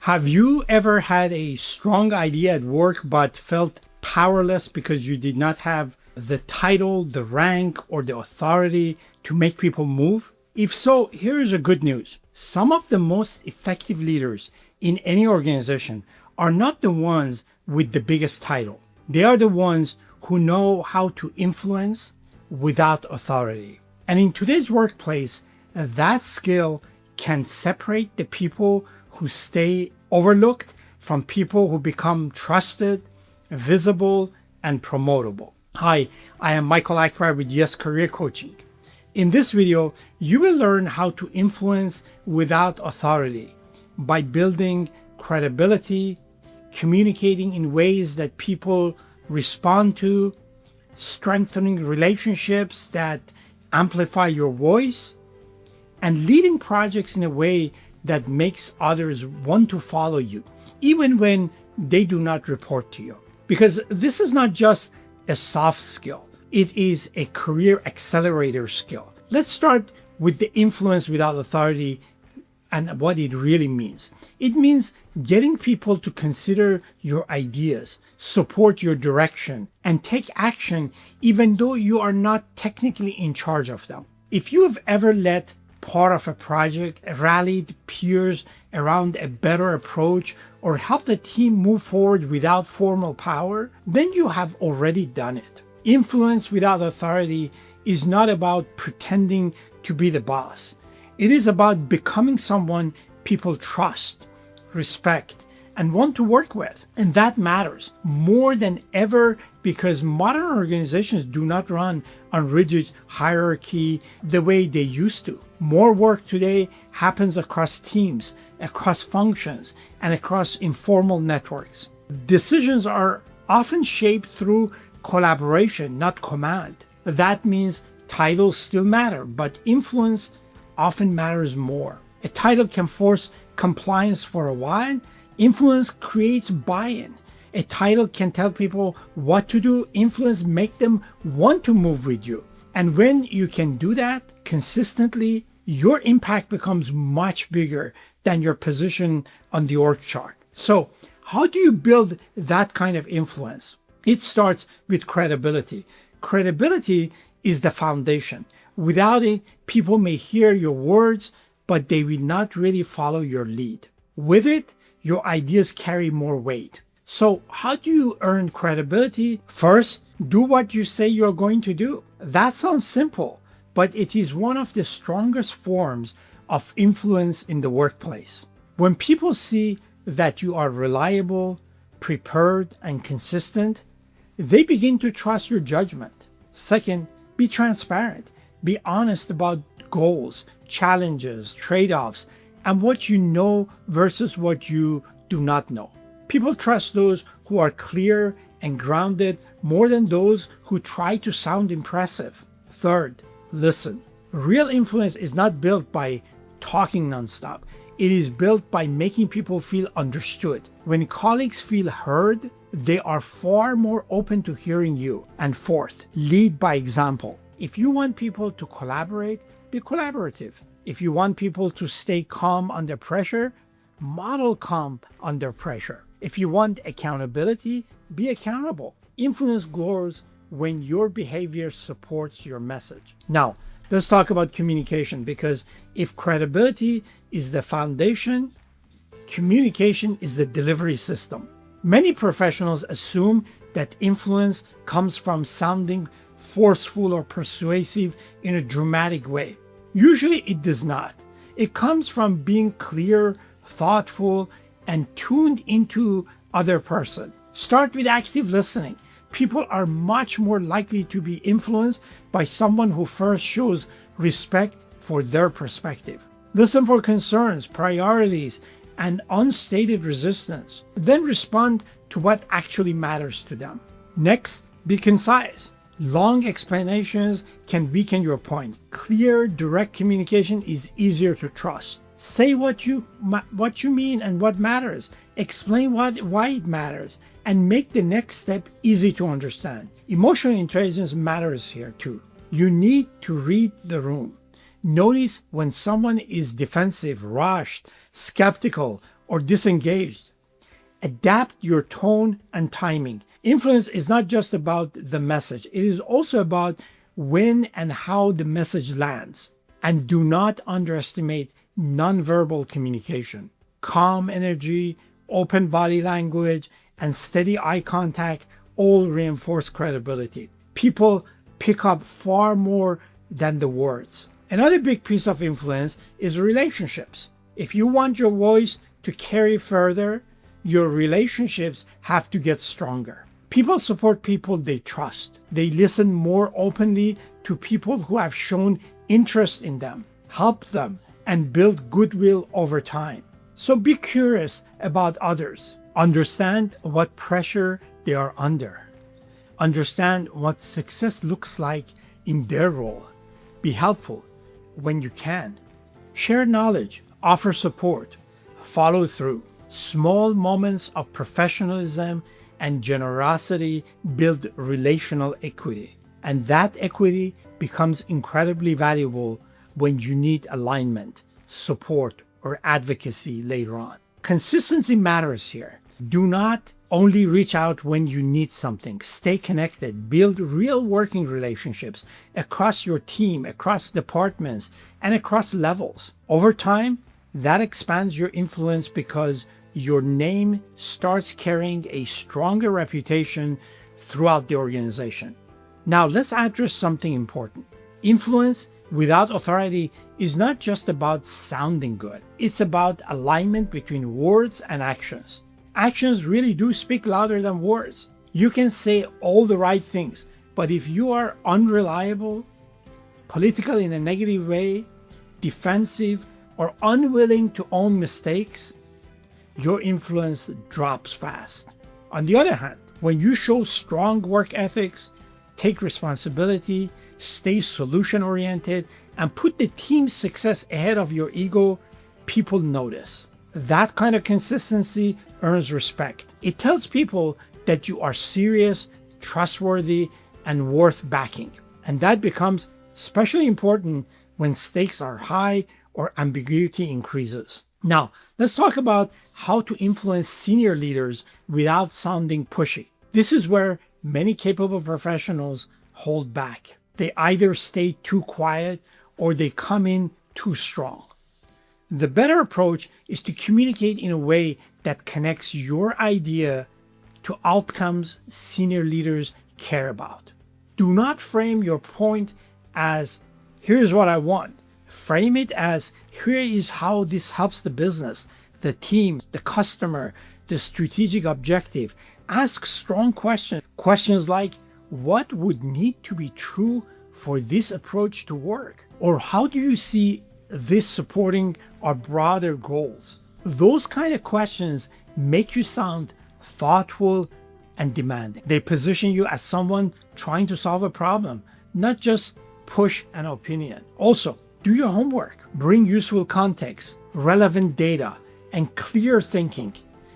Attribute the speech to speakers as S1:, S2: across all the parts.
S1: Have you ever had a strong idea at work but felt powerless because you did not have the title, the rank, or the authority to make people move? If so, here is the good news. Some of the most effective leaders in any organization are not the ones with the biggest title. They are the ones who know how to influence without authority. And in today's workplace, that skill can separate the people who stay overlooked from people who become trusted, visible, and promotable. Hi, I am Michael Akbar with Yes Career Coaching. In this video, you will learn how to influence without authority by building credibility, communicating in ways that people respond to, strengthening relationships that amplify your voice, and leading projects in a way that makes others want to follow you, even when they do not report to you. Because this is not just a soft skill, it is a career accelerator skill. Let's start with the influence without authority and what it really means. It means getting people to consider your ideas, support your direction, and take action even though you are not technically in charge of them. If you have ever led part of a project, rallied peers around a better approach, or helped a team move forward without formal power, then you have already done it. Influence without authority is not about pretending to be the boss. It is about becoming someone people trust, respect, and want to work with. And that matters more than ever because modern organizations do not run on rigid hierarchy the way they used to. More work today happens across teams, across functions, and across informal networks. Decisions are often shaped through collaboration, not command. That means titles still matter, but influence often matters more. A title can force compliance for a while. Influence creates buy-in. A title can tell people what to do. Influence make them want to move with you. And when you can do that consistently, your impact becomes much bigger than your position on the org chart. So how do you build that kind of influence? It starts with credibility. Credibility is the foundation. Without it, people may hear your words, but they will not really follow your lead. With it, your ideas carry more weight. So how do you earn credibility? First, do what you say you're going to do. That sounds simple, but it is one of the strongest forms of influence in the workplace. When people see that you are reliable, prepared, and consistent, they begin to trust your judgment. Second, be transparent. Be honest about goals, challenges, trade-offs, and what you know versus what you do not know. People trust those who are clear and grounded more than those who try to sound impressive. Third, listen. Real influence is not built by talking nonstop. It is built by making people feel understood. When colleagues feel heard, they are far more open to hearing you. And fourth, lead by example. If you want people to collaborate, be collaborative. If you want people to stay calm under pressure, model calm under pressure. If you want accountability, be accountable. Influence grows when your behavior supports your message. Now, let's talk about communication, because if credibility is the foundation, communication is the delivery system. Many professionals assume that influence comes from sounding forceful or persuasive in a dramatic way. Usually it does not. It comes from being clear, thoughtful, and tuned into other person. Start with active listening. People are much more likely to be influenced by someone who first shows respect for their perspective. Listen for concerns, priorities, and unstated resistance. Then respond to what actually matters to them. Next, be concise. Long explanations can weaken your point. Clear, direct communication is easier to trust. Say what you mean and what matters. Explain why it matters, and make the next step easy to understand. Emotional intelligence matters here too. You need to read the room. Notice when someone is defensive, rushed, skeptical, or disengaged. Adapt your tone and timing. Influence is not just about the message, it is also about when and how the message lands. And do not underestimate nonverbal communication. Calm energy, open body language, and steady eye contact all reinforce credibility. People pick up far more than the words. Another big piece of influence is relationships. If you want your voice to carry further, your relationships have to get stronger. People support people they trust. They listen more openly to people who have shown interest in them, help them, and build goodwill over time. So be curious about others. Understand what pressure they are under. Understand what success looks like in their role. Be helpful when you can. Share knowledge, offer support, follow through. Small moments of professionalism and generosity build relational equity. And that equity becomes incredibly valuable when you need alignment, support, or advocacy later on. Consistency matters here. Do not only reach out when you need something. Stay connected. Build real working relationships across your team, across departments, and across levels. Over time, that expands your influence because your name starts carrying a stronger reputation throughout the organization. Now, let's address something important. Influence without authority is not just about sounding good. It's about alignment between words and actions. Actions really do speak louder than words. You can say all the right things, but if you are unreliable, political in a negative way, defensive, or unwilling to own mistakes, your influence drops fast. On the other hand, when you show strong work ethics, take responsibility, stay solution-oriented, and put the team's success ahead of your ego, people notice. That kind of consistency earns respect. It tells people that you are serious, trustworthy, and worth backing. And that becomes especially important when stakes are high or ambiguity increases. Now, let's talk about how to influence senior leaders without sounding pushy. This is where many capable professionals hold back. They either stay too quiet or they come in too strong. The better approach is to communicate in a way that connects your idea to outcomes senior leaders care about. Do not frame your point as, here's what I want. Frame it as, here is how this helps the business, the team, the customer, the strategic objective. Ask strong questions. Questions like, what would need to be true for this approach to work? Or how do you see this supporting our broader goals? Those kind of questions make you sound thoughtful and demanding. They position you as someone trying to solve a problem, not just push an opinion. Also, do your homework. Bring useful context, relevant data, and clear thinking.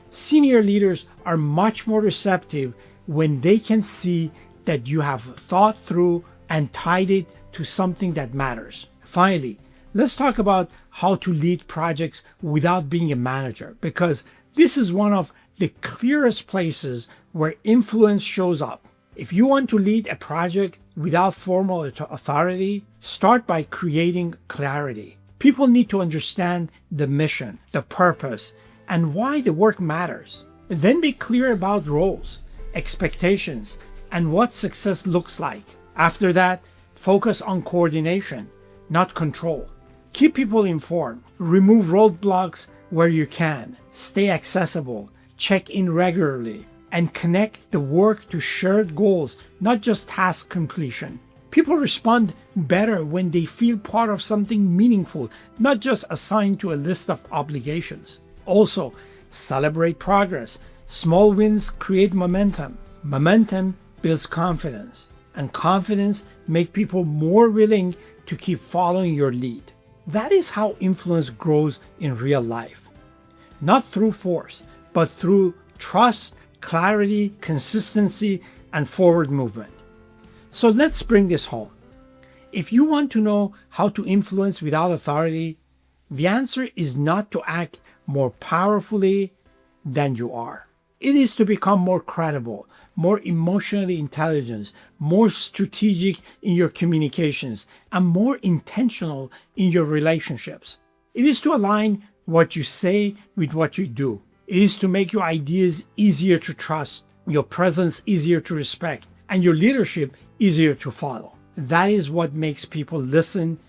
S1: Senior leaders are much more receptive when they can see that you have thought through and tied it to something that matters. Finally, let's talk about how to lead projects without being a manager, because this is one of the clearest places where influence shows up. If you want to lead a project without formal authority, start by creating clarity. People need to understand the mission, the purpose, and why the work matters. Then be clear about roles, expectations, and what success looks like. After that, focus on coordination, not control. Keep people informed. Remove roadblocks where you can. Stay accessible. Check in regularly. And connect the work to shared goals, not just task completion. People respond better when they feel part of something meaningful, not just assigned to a list of obligations. Also, celebrate progress. Small wins create momentum. Momentum builds confidence. And confidence makes people more willing to keep following your lead. That is how influence grows in real life. Not through force, but through trust, clarity, consistency, and forward movement. So let's bring this home. If you want to know how to influence without authority, the answer is not to act more powerfully than you are. It is to become more credible, more emotionally intelligent, more strategic in your communications, and more intentional in your relationships. It is to align what you say with what you do. It is to make your ideas easier to trust, your presence easier to respect, and your leadership easier to follow. That is what makes people listen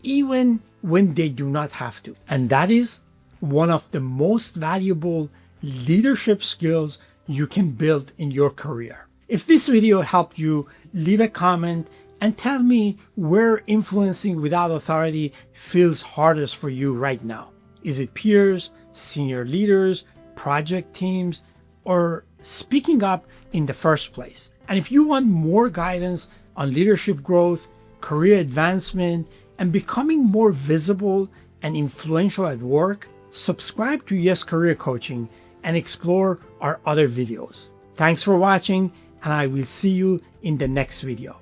S1: even when they do not have to. And that is one of the most valuable leadership skills you can build in your career. If this video helped you, leave a comment and tell me where influencing without authority feels hardest for you right now. Is it peers, senior leaders, project teams, or speaking up in the first place? And if you want more guidance on leadership growth, career advancement, and becoming more visible and influential at work, subscribe to Yes Career Coaching and explore our other videos. Thanks for watching, and I will see you in the next video.